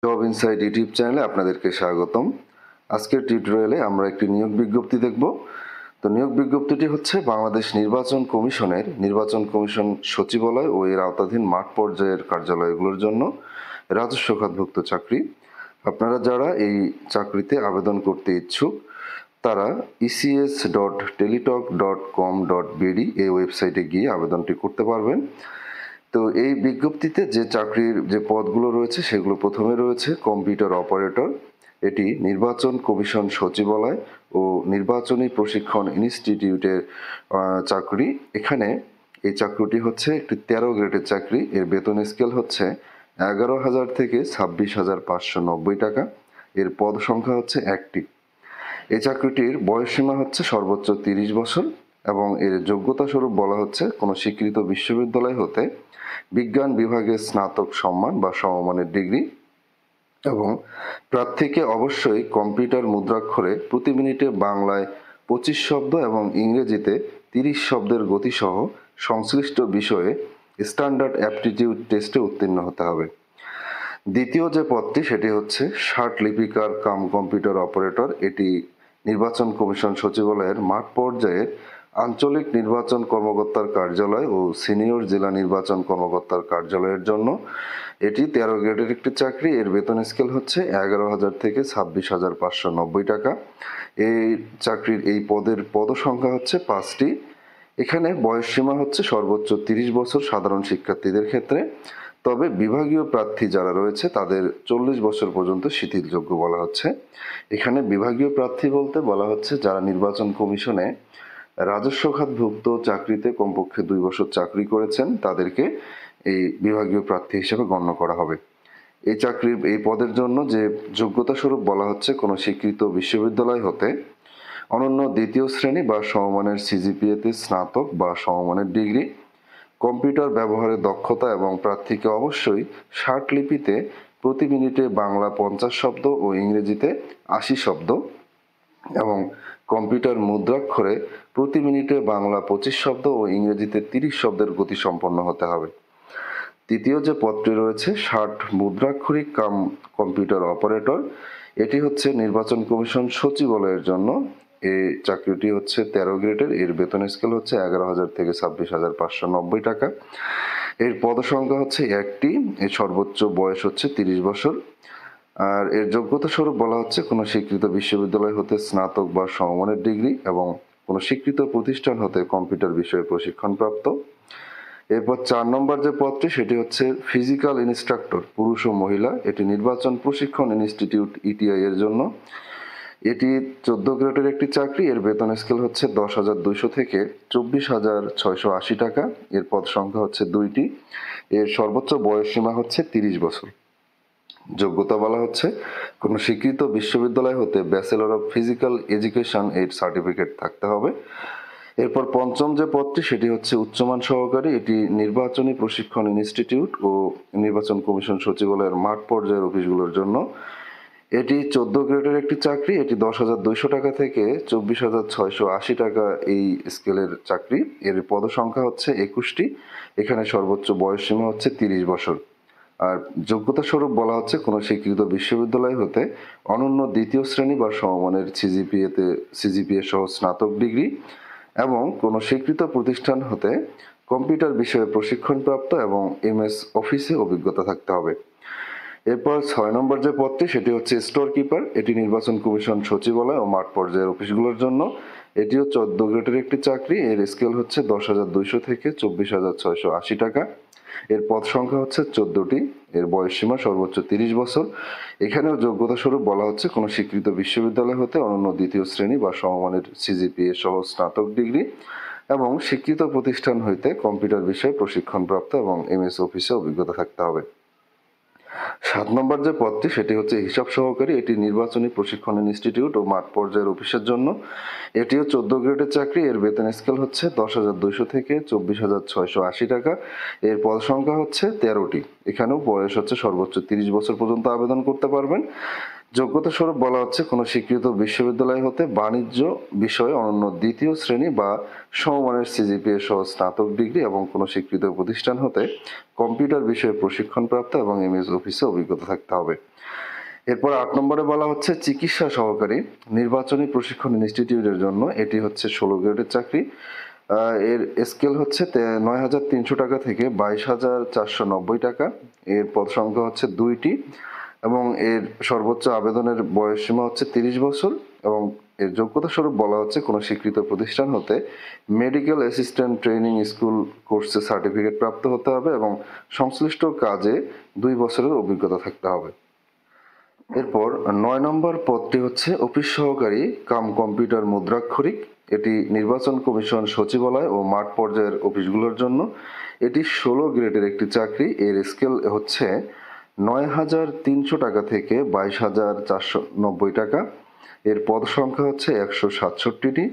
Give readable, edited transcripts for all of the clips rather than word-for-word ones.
Job insight YouTube চ্যানেলে আপনাদেরকে স্বাগতম। আজকের টিউটোরিয়ালে আমরা একটি নিয়োগ বিজ্ঞপ্তি দেখব। তো নিয়োগ বিজ্ঞপ্তিটি হচ্ছে বাংলাদেশ নির্বাচন কমিশন সচিবালয় ও এর আওতাধীন মাঠ পর্যায়ের কার্যালয়গুলোর জন্য রাজস্ব খাতভুক্ত চাকরি। আপনারা যারা এই চাকরিতে আবেদন করতে ইচ্ছুক তারা ecs.teletalk.com.bd এই ওয়েবসাইটে গিয়ে আবেদনটি করতে পারবেন। তো এই বিজ্ঞপ্তিতে যে চাকরির যে পদগুলো রয়েছে সেগুলো প্রথমে রয়েছে কম্পিউটার অপারেটর। এটি নির্বাচন কমিশন সচিবালয় ও নির্বাচনী প্রশিক্ষণ ইনস্টিটিউটের চাকরি। এখানে এই চাকরিটি হচ্ছে একটি 13 গ্রেডের চাকরি। এর বেতন স্কেল হচ্ছে 11,000 থেকে 26,590 টাকা। এর পদ সংখ্যা হচ্ছে একটি। এই চাকরিটির বয়সসীমা হচ্ছে সর্বোচ্চ 30 বছর এবং এর যোগ্যতা স্বরূপ বলা হচ্ছে কোনো স্বীকৃত বিশ্ববিদ্যালয় হতে বিজ্ঞান বিভাগে স্নাতক সম্মান বা সমমানের ডিগ্রি এবং প্রার্থীকে অবশ্যই কম্পিউটার মুদ্রাক্ষরে প্রতি মিনিটে বাংলায় 25 শব্দ এবং ইংরেজিতে 30 শব্দের গতিসহ সংশ্লিষ্ট বিষয়ে স্ট্যান্ডার্ড অ্যাপটিটিউড টেস্টে উত্তীর্ণ হতে হবে। দ্বিতীয় যে পদটি সেটি হচ্ছে ষাট লিপিকার কাম কম্পিউটার অপারেটর। এটি নির্বাচন কমিশন সচিবালয়ের মাঠ পর্যায়ের আঞ্চলিক নির্বাচন কর্মকর্তার কার্যালয় ও সিনিয়র জেলা নির্বাচন কর্মকর্তার কার্যালয়ের জন্য। এটি 13 গ্রেডের একটি চাকরি। এর বেতন স্কেল হচ্ছে 11,000 থেকে 26,590 টাকা। এই চাকরির এই পদের পদসংখ্যা হচ্ছে 5টি। এখানে বয়সসীমা হচ্ছে সর্বোচ্চ 30 বছর সাধারণ শিক্ষার্থীদের ক্ষেত্রে, তবে বিভাগীয় প্রার্থী যারা রয়েছে তাদের 40 বছর পর্যন্ত শিথিলযোগ্য বলা হচ্ছে। এখানে বিভাগীয় প্রার্থী বলতে বলা হচ্ছে যারা নির্বাচন কমিশনে রাজস্ব খাতভুক্ত চাকরিতে কমপক্ষে 2 বছর চাকরি করেছেন তাদেরকে এই বিভাগীয় প্রার্থী হিসেবে গণ্য করা হবে। এই চাকরির এই পদের জন্য যে যোগ্যতা স্বরূপ বলা হচ্ছে কোনো স্বীকৃত বিশ্ববিদ্যালয় হতে অনন্য দ্বিতীয় শ্রেণী বা সমমানের সিজিপিএতে স্নাতক বা সমমানের ডিগ্রি, কম্পিউটার ব্যবহারের দক্ষতা এবং প্রার্থীকে অবশ্যই 60 লিপিতে প্রতি মিনিটে বাংলা 50 শব্দ ও ইংরেজিতে 80 শব্দ এবং কম্পিউটার মুদ্রাক্ষরে প্রতি মিনিটে বাংলা 25 শব্দ ও ইংরেজিতে 30 শব্দের গতি সম্পন্ন হতে হবে। তৃতীয় যে পদটি রয়েছে 60 মুদ্রাক্ষরিক কাম কম্পিউটার অপারেটর। এটি হচ্ছে নির্বাচন কমিশন সচিবালয়ের জন্য। এই চাকরিটি হচ্ছে 13 গ্রেডের। এর বেতন স্কেল হচ্ছে 11,000 থেকে 26,590 টাকা। এর পদসংখ্যা হচ্ছে একটি। এর সর্বোচ্চ বয়স হচ্ছে 30 বছর। আর এর যোগ্যতা স্বরূপ বলা হচ্ছে কোনো স্বীকৃত বিশ্ববিদ্যালয় হতে স্নাতক বা সমমানের ডিগ্রি এবং কোনো স্বীকৃত প্রতিষ্ঠান হতে কম্পিউটার বিষয়ে প্রশিক্ষণপ্রাপ্ত। এরপর 4 নম্বর যে পদটি সেটি হচ্ছে ফিজিক্যাল ইনস্ট্রাক্টর পুরুষ ও মহিলা। এটি নির্বাচন প্রশিক্ষণ ইনস্টিটিউট ইটিআই এর জন্য। এটি 14 গ্রেডের একটি চাকরি। এর বেতন স্কেল হচ্ছে 10,200 থেকে 24,680 টাকা। এর পদ সংখ্যা হচ্ছে 2টি। এর সর্বোচ্চ বয়স সীমা হচ্ছে 30 বছর। যোগ্যতা বলা হচ্ছে কোনো স্বীকৃত বিশ্ববিদ্যালয় হতে ব্যাচেলর অফ ফিজিক্যাল এডুকেশন এর সার্টিফিকেট থাকতে হবে। এরপর 5ম যে পদটি সেটি হচ্ছে উচ্চমান সহকারী। এটি নির্বাচনী প্রশিক্ষণ ইনস্টিটিউট ও নির্বাচন কমিশন সচিবালয়ের মাঠ পর্যায়ের অফিসগুলোর জন্য। এটি 14 গ্রেডের একটি চাকরি। এটি 10,200 টাকা থেকে 24,680 টাকা এই স্কেলের চাকরি। এর পদসংখ্যা হচ্ছে 21টি। এখানে সর্বোচ্চ বয়স সীমা হচ্ছে 30 বছর। আর যোগ্যতা স্বরূপ বলা হচ্ছে কোনো স্বীকৃত বিশ্ববিদ্যালয় হতে অনন্য দ্বিতীয় শ্রেণী বা সমমানের সিজিপিএ সহ স্নাতক ডিগ্রি এবং কোনো স্বীকৃত প্রতিষ্ঠান হতে কম্পিউটার বিষয়ে প্রশিক্ষণপ্রাপ্ত এবং এমএস অফিসে অভিজ্ঞতা থাকতে হবে। এরপর 6 নম্বর যে পদটি সেটি হচ্ছে স্টোর কিপার। এটি নির্বাচন কমিশন সচিবালয় ও মাঠ পর্যায়ের অফিসগুলোর জন্য। এটিও 14 গ্রেডের একটি চাকরি। এর স্কেল হচ্ছে 10,200 থেকে 24,680 টাকা। এর পদ সংখ্যা হচ্ছে 14টি। এর বয়সসীমা সর্বোচ্চ 30 বছর। এখানেও যোগ্যতা স্বরূপ বলা হচ্ছে কোনো স্বীকৃত বিশ্ববিদ্যালয় হতে অনন্য দ্বিতীয় শ্রেণী বা সমমানের সিজিপিএ সহ স্নাতক ডিগ্রি এবং স্বীকৃত প্রতিষ্ঠান হইতে কম্পিউটার বিষয়ে প্রশিক্ষণপ্রাপ্ত এবং এমএস অফিসে অভিজ্ঞতা থাকতে হবে। 7 নম্বর যে পদটি সেটি হচ্ছে হিসাব সহকারী। এটি নির্বাচনী প্রশিক্ষণ ইনস্টিটিউট ও মাঠ পর্যায়ের অফিসের জন্য। এটিও 14 গ্রেডের চাকরি। এর বেতন স্কেল হচ্ছে 10,200 থেকে 24,680 টাকা। এর পদ সংখ্যা হচ্ছে 13টি। এখানেও বয়স হচ্ছে সর্বোচ্চ 30 বছর পর্যন্ত আবেদন করতে পারবেন। যোগ্যতা স্বরূপ বলা হচ্ছে কোনো স্বীকৃত বিশ্ববিদ্যালয় হতে বাণিজ্য বিষয়ে অনন্য দ্বিতীয় শ্রেণী বা সমমানের সিজিপিএ সহ স্নাতক ডিগ্রি এবং কোনো স্বীকৃত প্রতিষ্ঠান হতে কম্পিউটার বিষয়ে প্রশিক্ষণপ্রাপ্ত এবং এমএস অফিসে অভিজ্ঞতা থাকতে হবে। এরপর ৮ নম্বরে বলা হচ্ছে চিকিৎসা সহকারী নির্বাচনী প্রশিক্ষণ ইনস্টিটিউটের জন্য এটি হচ্ছে ১৬ গ্রেডের চাকরি। এর স্কেল হচ্ছে ৯,৩০০ টাকা থেকে ২২,৪৯০ টাকা। এর পদ সংখ্যা হচ্ছে ২টি এবং এর সর্বোচ্চ আবেদনের বয়সসীমা হচ্ছে ৩০ বছর এবং এর যোগ্যতা স্বরূপ বলা হচ্ছে কোনো স্বীকৃত প্রতিষ্ঠান হতে মেডিকেল অ্যাসিস্ট্যান্ট ট্রেনিং স্কুল কোর্সে সার্টিফিকেট প্রাপ্ত হতে হবে এবং সংশ্লিষ্ট কাজে ২ বছরের অভিজ্ঞতা থাকতে হবে। এরপর ৯ নম্বর পদটি হচ্ছে অফিস সহকারী কাম কম্পিউটার মুদ্রাক্ষরিক। এটি নির্বাচন কমিশন সচিবালয় ও মাঠ পর্যায়ের অফিসগুলোর জন্য এটি ১৬ গ্রেডের একটি চাকরি। এর স্কেল হচ্ছে ৯,৩০০ টাকা থেকে ২২,৪৯০ টাকা। এর পদ সংখ্যা হচ্ছে ১৬৭টি।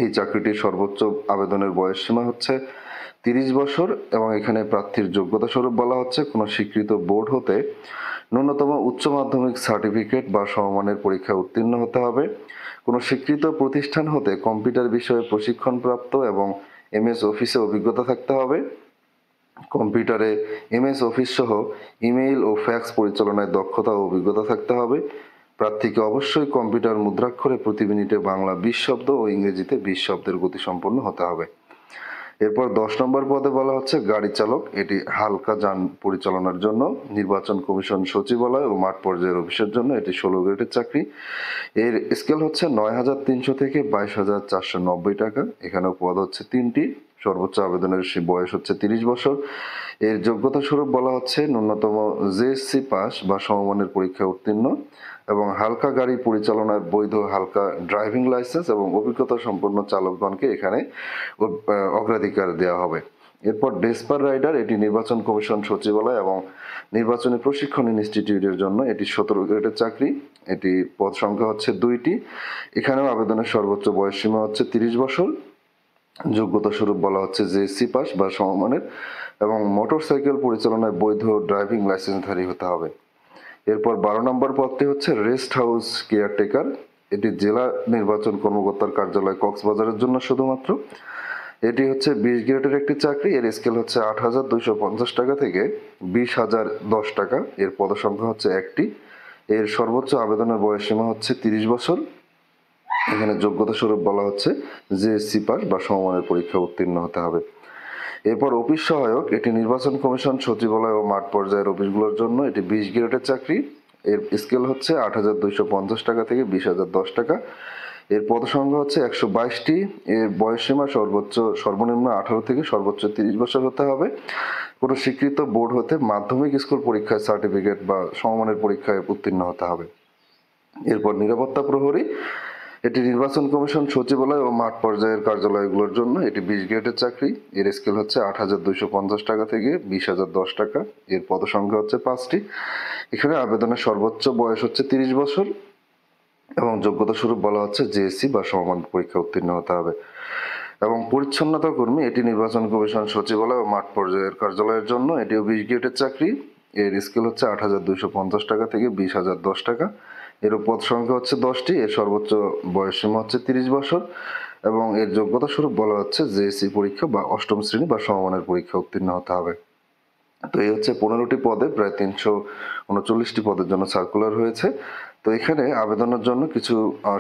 এই চাকরিটির সর্বোচ্চ আবেদনের বয়সসীমা হচ্ছে ৩০ বছর এবং এখানে প্রার্থীর যোগ্যতা স্বরূপ বলা হচ্ছে কোনো স্বীকৃত বোর্ড হতে ন্যূনতম উচ্চ মাধ্যমিক সার্টিফিকেট বা সমমানের পরীক্ষায় উত্তীর্ণ হতে হবে। কোনো স্বীকৃত প্রতিষ্ঠান হতে কম্পিউটার বিষয়ে প্রশিক্ষণপ্রাপ্ত এবং এমএস অফিসে অভিজ্ঞতা থাকতে হবে। কম্পিউটারে এমএস অফিস সহ ইমেইল ও ফ্যাক্স পরিচালনায় দক্ষতা ও অভিজ্ঞতা থাকতে হবে। প্রার্থীকে অবশ্যই কম্পিউটার মুদ্রাক্ষরে প্রতি মিনিটে বাংলা ২০ শব্দ ও ইংরেজিতে ২০ শব্দের গতিসম্পন্ন হতে হবে। এরপর ১০ নম্বর পদে বলা হচ্ছে গাড়ি চালক। এটি হালকা যান পরিচালনার জন্য নির্বাচন কমিশন সচিবালয় ও মাঠ পর্যায়ের অফিসের জন্য এটি ১৬ গ্রেডের চাকরি। এর স্কেল হচ্ছে ৯,৩০০ থেকে ২২,৪৯০ টাকা। এখানেও পদ হচ্ছে ৩টি। সর্বোচ্চ আবেদনের বয়স হচ্ছে ৩০ বছর। এর যোগ্যতা স্বরূপ বলা হচ্ছে ন্যূনতম জেএসসি পাস বা সমমানের পরীক্ষায় উত্তীর্ণ এবং হালকা গাড়ি পরিচালনার বৈধ হালকা ড্রাইভিং লাইসেন্স এবং অভিজ্ঞতা সম্পন্ন চালকগণকে এখানে অগ্রাধিকার দেওয়া হবে। এরপর ডেসপার রাইডার এটি নির্বাচন কমিশন সচিবালয় এবং নির্বাচনী প্রশিক্ষণ ইনস্টিটিউটের জন্য এটি ১৭ গ্রেডের চাকরি। এটি পদ সংখ্যা হচ্ছে ২টি। এখানেও আবেদনের সর্বোচ্চ বয়সসীমা হচ্ছে ৩০ বছর। যোগ্যতা স্বরূপ বলা হচ্ছে জেএসসি পাস বা সমমানের এবং মোটরসাইকেল পরিচালনায় বৈধ ড্রাইভিং লাইসেন্সধারী হতে হবে। এরপর ১২ নম্বর পদটি হচ্ছে রেস্ট হাউস কেয়ারটেকার। এটি জেলা নির্বাচন কর্মকর্তার কার্যালয় কক্সবাজারের জন্য শুধুমাত্র। এটি হচ্ছে ২০ গ্রেডের একটি চাকরি। এর স্কেল হচ্ছে ৮,২৫০ টাকা থেকে ২০,০১০ টাকা। এর পদসংখ্যা হচ্ছে ১টি। এর সর্বোচ্চ আবেদনের বয়সসীমা হচ্ছে ৩০ বছর। এখানে যোগ্যতা স্বরূপ বলা হচ্ছে জেএসসি পাস বা সমমানের পরীক্ষা উত্তীর্ণ হতে হবে। এরপর অফিস সহায়ক এটি নির্বাচন কমিশন সচিবালয় ও মাঠ পর্যায়ের অফিসগুলোর জন্য এটি ২০ গ্রেডের চাকরি। এর স্কেল হচ্ছে ৮,২৫০ টাকা থেকে ২০,০১০ টাকা। এর পদসংখ্যা হচ্ছে ১২২টি। এর বয়সসীমা সর্বনিম্ন ১৮ থেকে সর্বোচ্চ ৩০ বছর হতে হবে। কোনো স্বীকৃত বোর্ড হতে মাধ্যমিক স্কুল পরীক্ষায় সার্টিফিকেট বা সমমানের পরীক্ষায় উত্তীর্ণ হতে হবে। এরপর নিরাপত্তা প্রহরী এটি নির্বাচন কমিশন সচিবালয় ও মাঠ পর্যায়ের কার্যালয়গুলোর জন্য এটি ২০ গ্রেডের চাকরি। এর স্কেল হচ্ছে ৮,২৫০ টাকা থেকে ২০,০১০ টাকা। এর পদসংখ্যা হচ্ছে ৫টি। এখানে আবেদনের সর্বোচ্চ বয়স হচ্ছে ৩০ বছর এবং যোগ্যতা স্বরূপ বলা হচ্ছে জেএসসি বা সমমান পরীক্ষা উত্তীর্ণ হতে হবে। এবং পরিচ্ছন্নতা কর্মী এটি নির্বাচন কমিশন সচিবালয় ও মাঠ পর্যায়ের কার্যালয়ের জন্য এটিও ২০ গ্রেডের চাকরি। এর স্কেল হচ্ছে ৮,২৫০ টাকা থেকে ২০,০১০ টাকা। এর পদ সংখ্যা হচ্ছে ১০টি। এর সর্বোচ্চ বয়সসীমা হচ্ছে ৩০ বছর এবং এর যোগ্যতা স্বরূপ বলা হচ্ছে জেএসসি পরীক্ষা বা অষ্টম শ্রেণী বা সমমানের পরীক্ষা উত্তীর্ণ হতে হবে। তো এই হচ্ছে ১৫টি পদে প্রায় ৩৩৯টি পদের জন্য সার্কুলার হয়েছে। তো এখানে আবেদনের জন্য কিছু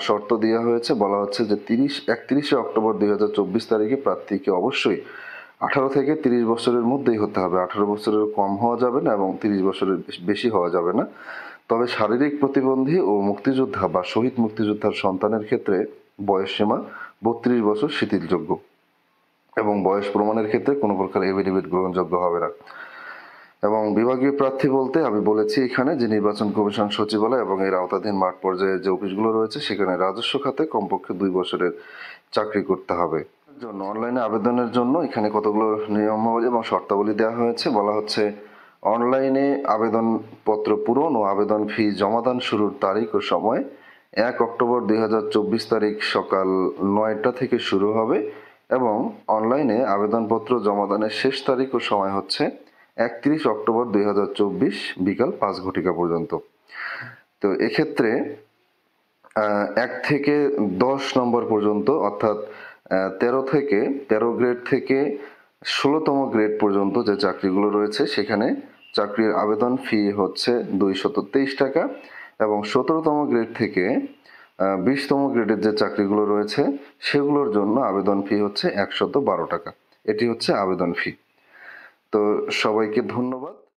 শর্ত দেওয়া হয়েছে। বলা হচ্ছে যে ৩১শে অক্টোবর ২০২৪ তারিখে প্রার্থীকে অবশ্যই ১৮ থেকে ৩০ বছরের মধ্যেই হতে হবে। ১৮ বছরের কম হওয়া যাবে না এবং ৩০ বছরের বেশি হওয়া যাবে না। তবে শারীরিক প্রতিবন্ধী ও মুক্তিযোদ্ধা বা শহীদ মুক্তিযোদ্ধার সন্তানের ক্ষেত্রে বয়সসীমা ৩২ বছর শিথিলযোগ্য এবং বয়স প্রমাণের ক্ষেত্রে কোনো প্রকার এফিডেভিট গ্রহণযোগ্য হবে না। এবং বিভাগীয় প্রার্থী বলতে আমি বলেছি এখানে যে নির্বাচন কমিশন সচিবালয় এবং এর আওতাধীন মাঠ পর্যায়ে যে অফিসগুলো রয়েছে সেখানে রাজস্ব খাতে কমপক্ষে ২ বছরের চাকরি করতে হবে। জন্য অনলাইনে আবেদনের জন্য এখানে কতগুলো নিয়মাবলী এবং শর্তাবলী দেওয়া হয়েছে। বলা হচ্ছে অনলাইনে আবেদনপত্র পূরণ ও আবেদন ফি জমাদান শুরুর তারিখ ও সময় ১ অক্টোবর ২০২৪ তারিখ সকাল ৯টা থেকে শুরু হবে এবং অনলাইনে আবেদনপত্র জমাদানের শেষ তারিখ ও সময় হচ্ছে ৩১ অক্টোবর ২০২৪ বিকাল ৫ ঘটিকা পর্যন্ত। তো তো এক্ষেত্রে 1 থেকে 10 নম্বর পর্যন্ত, অর্থাৎ 13 গ্রেড থেকে 16তম গ্রেড পর্যন্ত যে চাকরিগুলো রয়েছে সেখানে চাকরির আবেদন ফি হচ্ছে 223 টাকা, এবং 17তম গ্রেড থেকে 20তম গ্রেডের যে চাকরিগুলো রয়েছে সেগুলোর জন্য আবেদন ফি হচ্ছে 112 টাকা। এটি হচ্ছে আবেদন ফি। তো সবাইকে ধন্যবাদ।